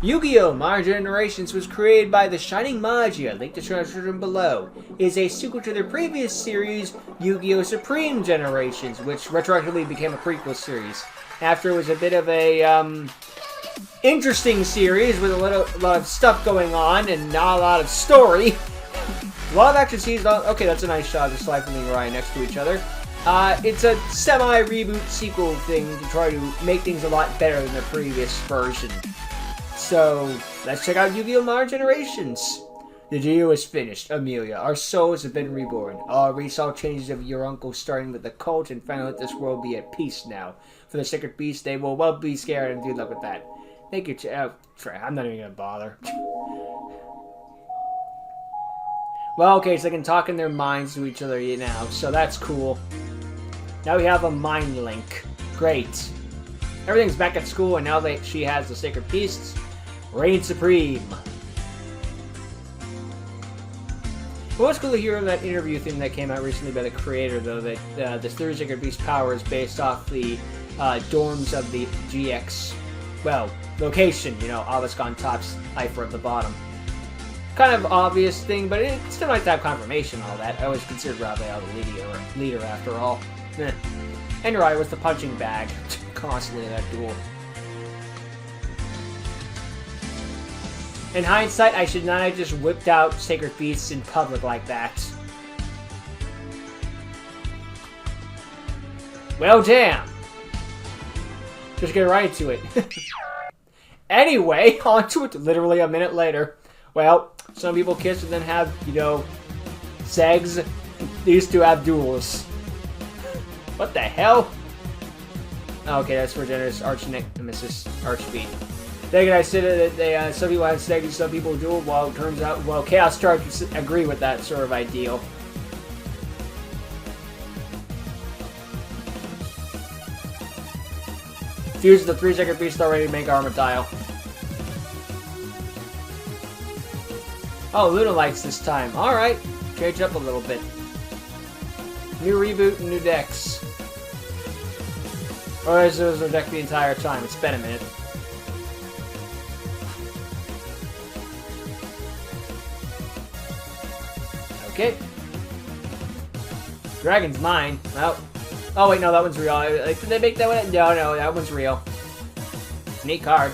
Yu-Gi-Oh! Modern Generations was created by the Shining Magia, linked to the description below. It is a sequel to their previous series, Yu-Gi-Oh! Supreme Generations, which retroactively became a prequel series. After it was a bit of a, interesting series with a lot of stuff going on and not a lot of story. A lot of action scenes. Okay, that's a nice shot of Slifer and Ryan next to each other. It's a semi-reboot sequel thing to try to make things a lot better than the previous version. So, let's check out Yu-Gi-Oh! Modern Generations. The duo is finished, Amelia. Our souls have been reborn. All race, all changes of your uncle, starting with the cult, and finally let this world be at peace now. For the sacred beast, they will well be scared, and good luck with that. Thank you, I'm not even gonna bother. Well, okay, so they can talk in their minds to each other now, so that's cool. Now we have a mind link. Great. Everything's back at school, and now that she has the sacred beasts, reign supreme. Well, it's cool to hear that interview thing that came out recently by the creator, though, that the third sacred beast power is based off the dorms of the GX, well, location, you know, Obelisk on top, Hyper at the bottom. Kind of obvious thing, but it's still nice to have confirmation and all that. I always considered Raphael the leader after all. And Rai was the punching bag, constantly in that duel. In hindsight, I should not have just whipped out Sacred Beasts in public like that. Well, damn! Just get right to it. Anyway, on to it literally a minute later. Well, some people kiss and then have, you know, segs. These two have duels. What the hell? Okay, that's for Jenner's arch nemesis, Archbeat. They can I said that some people have segs, some people duel. Well, it turns out, well, Chaos Strikes agree with that sort of ideal. Fuse the 3 sacred beasts already to make Armatile. Oh, Luna likes this time. Alright. Change up a little bit. New reboot and new decks. Or is it a deck the entire time? It's been a minute. Okay. Dragon's mine. Well. Oh wait, no, that one's real. Did they make that one? No, that one's real. Neat card.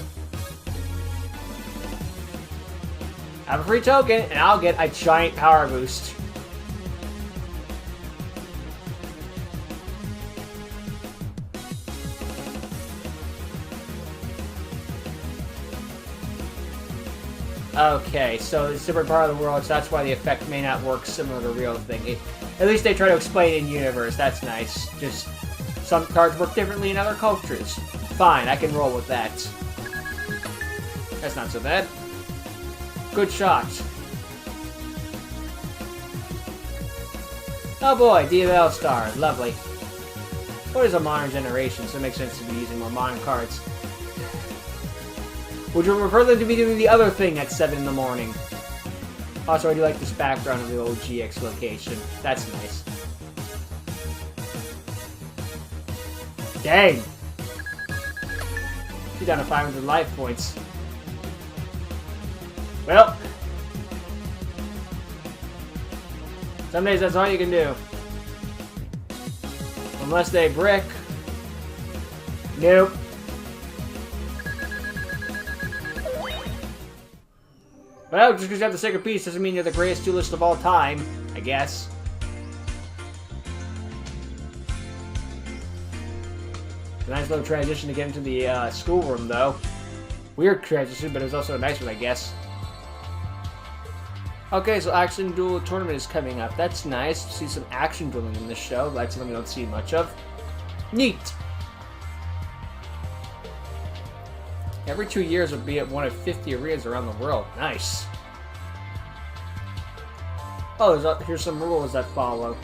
Have a free token, and I'll get a giant power boost. Okay, so it's a different part of the world, so that's why the effect may not work similar to the real thing. At least they try to explain it in universe, that's nice. Just, some cards work differently in other cultures. Fine, I can roll with that. That's not so bad. Good shot. Oh boy, DVL Star, lovely. What is a modern generation, so it makes sense to be using more modern cards. Would you prefer them to be doing the other thing at 7 in the morning? Also, I do like this background of the old GX location. That's nice. Dang! She's down to 500 life points. Well, some days that's all you can do. Unless they brick. Nope. Well, just because you have the sacred piece doesn't mean you're the greatest duelist of all time, I guess. It's a nice little transition to get into the schoolroom, though. Weird transition, but it was also a nice one, I guess. Okay, so Action Duel Tournament is coming up. That's nice to see some action dueling in this show. That's something we don't see much of. Neat! Every 2 years will be at one of 50 arenas around the world. Nice. Oh, here's some rules that follow.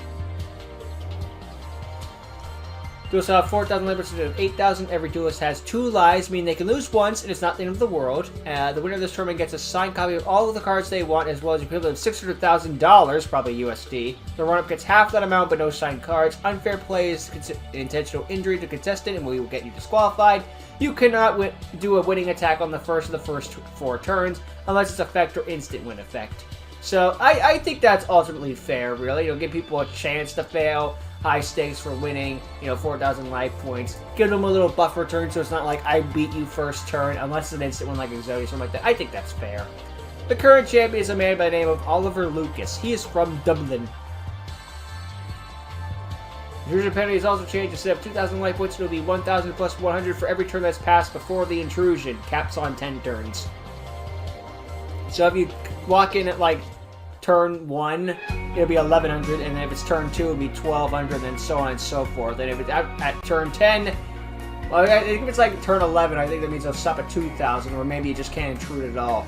Duelists have 4,000 life versus 8,000. Every duelist has 2 lives, meaning they can lose once, and it's not the end of the world. The winner of this tournament gets a signed copy of all of the cards they want, as well as the equivalent of $600,000, probably USD. The runner-up gets half that amount, but no signed cards. Unfair play is intentional injury to contestant, and we will get you disqualified. you cannot do a winning attack on the first of the first 4 turns unless it's effect or instant win effect. So I think that's ultimately fair, really. It'll give people a chance to fail, high stakes for winning, 4,000 life points. Give them a little buffer turn so it's not like I beat you first turn, unless it's an instant win like Exodia or something like that. I think that's fair. The current champion is a man by the name of Oliver Lucas. He is from Dublin. The intrusion penalty is also changed. Instead of 2,000 life points, it'll be 1,000 plus 100 for every turn that's passed before the intrusion. Caps on 10 turns. So if you walk in at like turn 1, it'll be 1,100, and if it's turn 2, it'll be 1,200, and so on and so forth. And if it's at turn 10, well, I think if it's like turn 11, I think that means they'll stop at 2,000, or maybe you just can't intrude at all.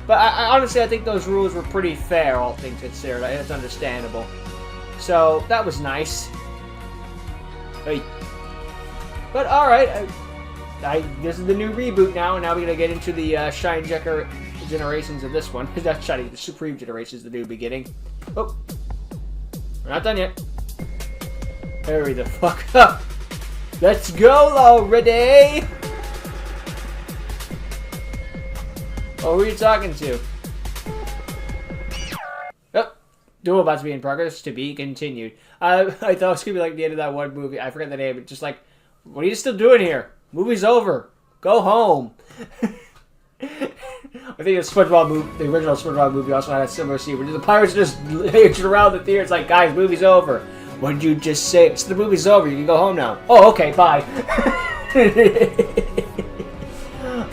But honestly, I think those rules were pretty fair, all things considered. It's understandable. So that was nice. Hey. But alright, this is the new reboot now, and now we're going to get into the Shine Checker generations of this one. That's Shiny, the Supreme Generations, the new beginning. Oh, we're not done yet. Hurry the fuck up. Let's go already. Oh, who are you talking to? Oh, duel about to be in progress. To be continued. I thought it was going to be like the end of that one movie. I forget the name. But just like, what are you still doing here? Movie's over. Go home. I think the SpongeBob movie, the original SpongeBob movie, also had a similar scene where the pirates just hitched around the theater. It's like, guys, movie's over. What did you just say? It's the movie's over. You can go home now. Oh, okay, bye.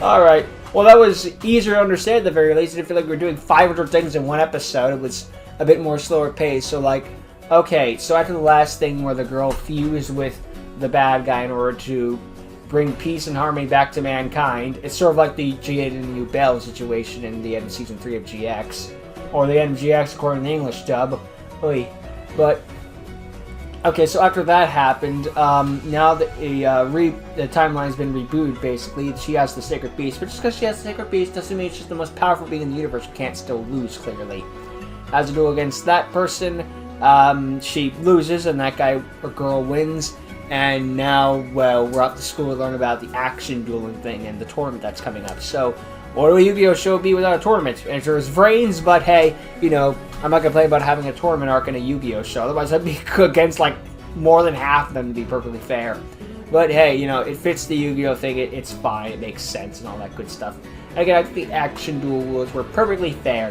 All right. Well, that was easier to understand at the very least. I didn't feel like we were doing 500 things in one episode. It was a bit more slower pace. So, like, okay, so after the last thing where the girl fused with the bad guy in order to bring peace and harmony back to mankind, it's sort of like the Jade and New Bell situation in the end of Season 3 of GX. Or the end of GX according to the English dub. Oy. But, okay, so after that happened, now that the timeline's been rebooted, basically, she has the Sacred Beast. But just because she has the Sacred Beast doesn't mean she's the most powerful being in the universe. She can't still lose, clearly. As a duel against that person, she loses, and that guy or girl wins. And now, well, we're up to school to learn about the action dueling thing and the tournament that's coming up. So, what will a Yu-Gi-Oh! Show be without a tournament? Enter his brains, but hey, I'm not going to play about having a tournament arc in a Yu-Gi-Oh! Show. Otherwise, I'd be against, like, more than half of them, to be perfectly fair. But hey, it fits the Yu-Gi-Oh! Thing. It's fine. It makes sense and all that good stuff. Again, I think the action duel rules were perfectly fair,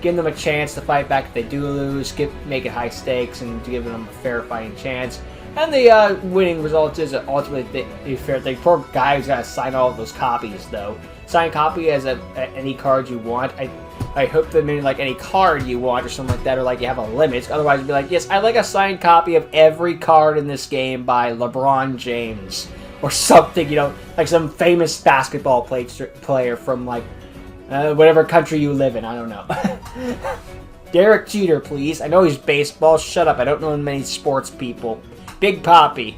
Giving them a chance to fight back if they do lose, make it high stakes, and giving them a fair fighting chance. And the winning result is ultimately a fair thing. Poor guy who's got to sign all of those copies, though. Sign copy as any card you want. I hope they mean like any card you want or something like that, or like you have a limit. Otherwise, you'd be like, yes, I'd like a signed copy of every card in this game by LeBron James. Or something, like some famous basketball player from like whatever country you live in. I don't know. Derek Jeter, please. I know he's baseball. Shut up. I don't know many sports people. Big Papi.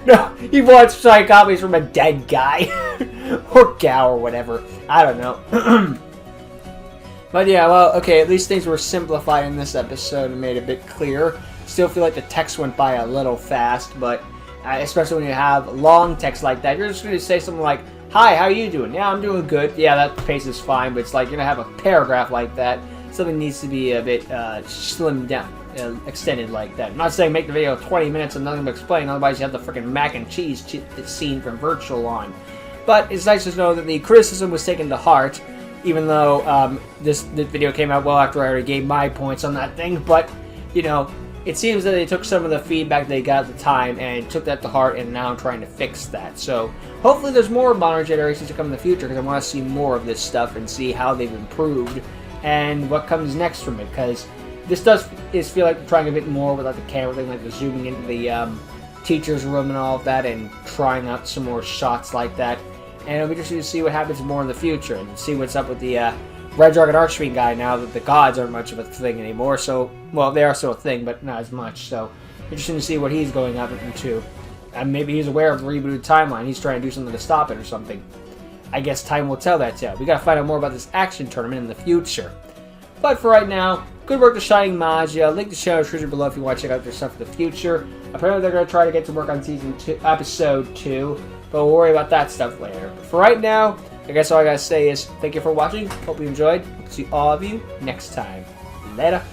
No, he wants signed copies from a dead guy. Or gal or whatever. I don't know. But yeah, well, okay, at least things were simplified in this episode and made a bit clearer. Still feel like the text went by a little fast, but especially when you have long text like that, you're just going to say something like, hi, how you doing? Yeah, I'm doing good. Yeah, that pace is fine, but it's like you're going to have a paragraph like that. Something needs to be a bit slimmed down. Extended like that. I'm not saying make the video 20 minutes and nothing to explain, otherwise you have the freaking mac and cheese scene from Virtual on. But it's nice to know that the criticism was taken to heart, even though this video came out well after I already gave my points on that thing. But, it seems that they took some of the feedback they got at the time and took that to heart, and now I'm trying to fix that. So hopefully there's more modern generations to come in the future, because I want to see more of this stuff and see how they've improved and what comes next from it, because this does feel like trying a bit more with like the camera thing, like the zooming into the teacher's room and all of that, and trying out some more shots like that. And it'll be interesting to see what happens more in the future, and see what's up with the Red Dragon Archfiend guy now that the gods aren't much of a thing anymore. So, well, they are still a thing, but not as much. So, interesting to see what he's going up into. And maybe he's aware of the rebooted timeline. He's trying to do something to stop it or something. I guess time will tell that tale. We gotta find out more about this action tournament in the future. But for right now, good work to Shining Magia. Link to the channel description below if you want to check out their stuff for the future. Apparently they're going to try to get to work on Episode 2. but we'll worry about that stuff later. But for right now, I guess all I gotta say is thank you for watching. Hope you enjoyed. See all of you next time. Later.